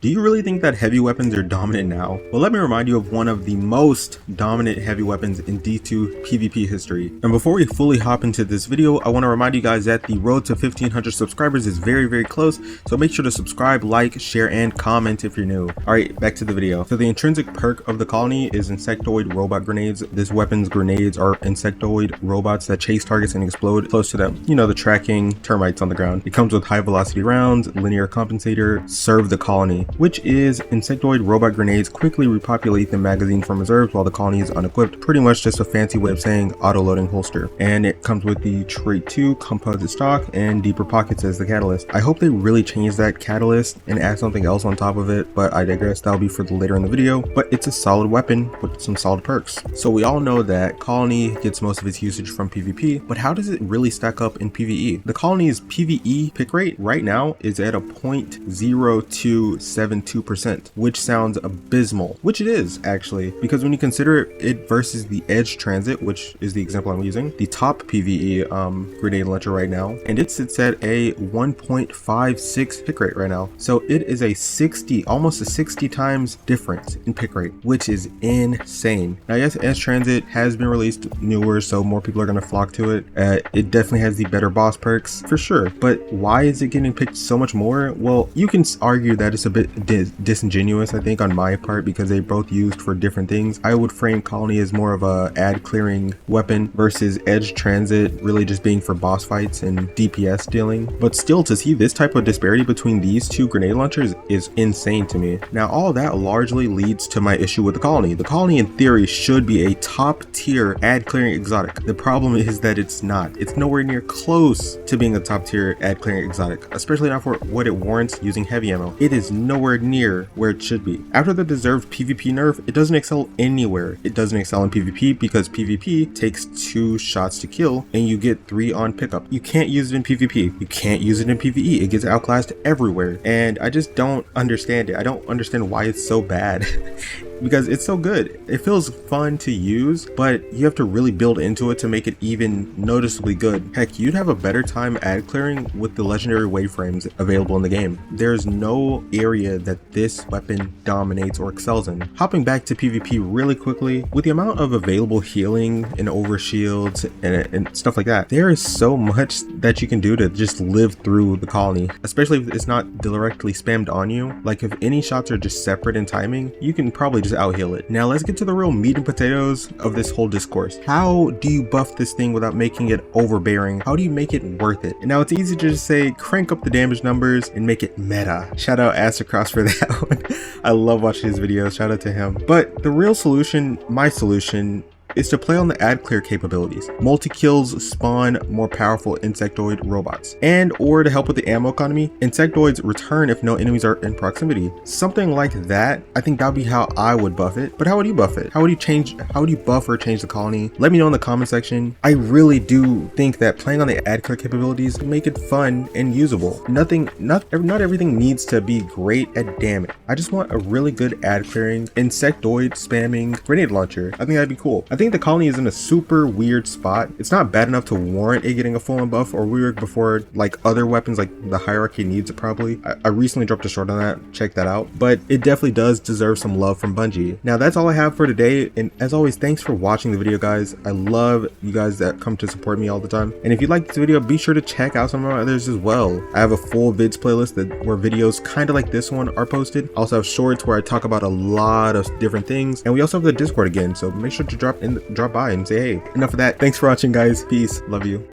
Do you really think that heavy weapons are dominant now? Well, let me remind you of one of the most dominant heavy weapons in D2 PvP history. And before we fully hop into this video, I want to remind you guys that the road to 1500 subscribers is very close, so make sure to subscribe, like, share, and comment if you're new. Alright, back to the video. So the intrinsic perk of the colony is insectoid robot grenades. This weapon's grenades are insectoid robots that chase targets and explode close to them. You know, the tracking termites on the ground. It comes with high velocity rounds, linear compensator, serve the colony, which is insectoid robot grenades quickly repopulate the magazine from reserves while the colony is unequipped. Pretty much just a fancy way of saying auto-loading holster. And it comes with the trait 2 composite stock and deeper pockets as the catalyst. I hope they really change that catalyst and add something else on top of it, but I digress. That'll be for later in the video. But it's a solid weapon with some solid perks. So we all know that colony gets most of its usage from PvP, but how does it really stack up in PvE? The colony's PvE pick rate right now is at a 0.0272%, which sounds abysmal, which it is actually, because when you consider it versus the Edge Transit, which is the example I'm using, the top PvE grenade launcher right now, and it sits at a 1.56 pick rate right now. So it is a 60, almost a 60 times difference in pick rate, which is insane. Now yes, Edge Transit has been released newer, so more people are going to flock to it. It definitely has the better boss perks for sure, but why is it getting picked so much more? Well, you can argue that it's a bit disingenuous, I think, on my part, because they both used for different things. I would frame colony as more of a ad clearing weapon versus Edge Transit really just being for boss fights and DPS dealing. But still, to see this type of disparity between these two grenade launchers is insane to me. Now all that largely leads to my issue with the colony. The colony in theory should be a top tier ad clearing exotic. The problem is that it's not. It's nowhere near close to being a top tier ad clearing exotic, especially not for what it warrants using heavy ammo. It is nowhere near where it should be. After the deserved PvP nerf, it doesn't excel anywhere. It doesn't excel in PvP because PvP takes 2 shots to kill and you get 3 on pickup. You can't use it in PvP. You can't use it in PvE. It gets outclassed everywhere. And I just don't understand it. I don't understand why it's so bad. Because it's so good. It feels fun to use, but you have to really build into it to make it even noticeably good. Heck, you'd have a better time ad clearing with the legendary wave frames available in the game. There's no area that this weapon dominates or excels in. Hopping back to PvP really quickly, with the amount of available healing and overshields and stuff like that, there is so much that you can do to just live through the colony, especially if it's not directly spammed on you. Like if any shots are just separate in timing, you can probably just out heal it. Now let's get to the real meat and potatoes of this whole discourse. How do you buff this thing without making it overbearing? How do you make it worth it? And now it's easy to just say crank up the damage numbers and make it meta. Shout out Acid-Cross for that one. I love watching his videos, shout out to him. But the real solution, my solution, is to play on the ad clear capabilities. Multi-kills spawn more powerful insectoid robots, and or to help with the ammo economy, insectoids return if no enemies are in proximity. Something like that. I think that would be how I would buff it. But how would you buff it? How would you buff or change the colony? Let me know in the comment section. I really do think that playing on the ad clear capabilities make it fun and usable. Not everything needs to be great at damage. I just want a really good ad clearing insectoid spamming grenade launcher. I think that'd be cool. I think the colony is in a super weird spot. It's not bad enough to warrant it getting a full-on buff or rework before like other weapons like the hierarchy needs it probably. I recently dropped a short on that, check that out, but it definitely does deserve some love from Bungie. Now that's all I have for today, and as always, thanks for watching the video, guys. I love you guys that come to support me all the time, and if you like this video, be sure to check out some of my others as well. I have a full vids playlist where videos kind of like this one are posted. I also have shorts where I talk about a lot of different things, and we also have the Discord again, so make sure to drop by and say hey. Enough of that. Thanks for watching, guys. Peace. Love you.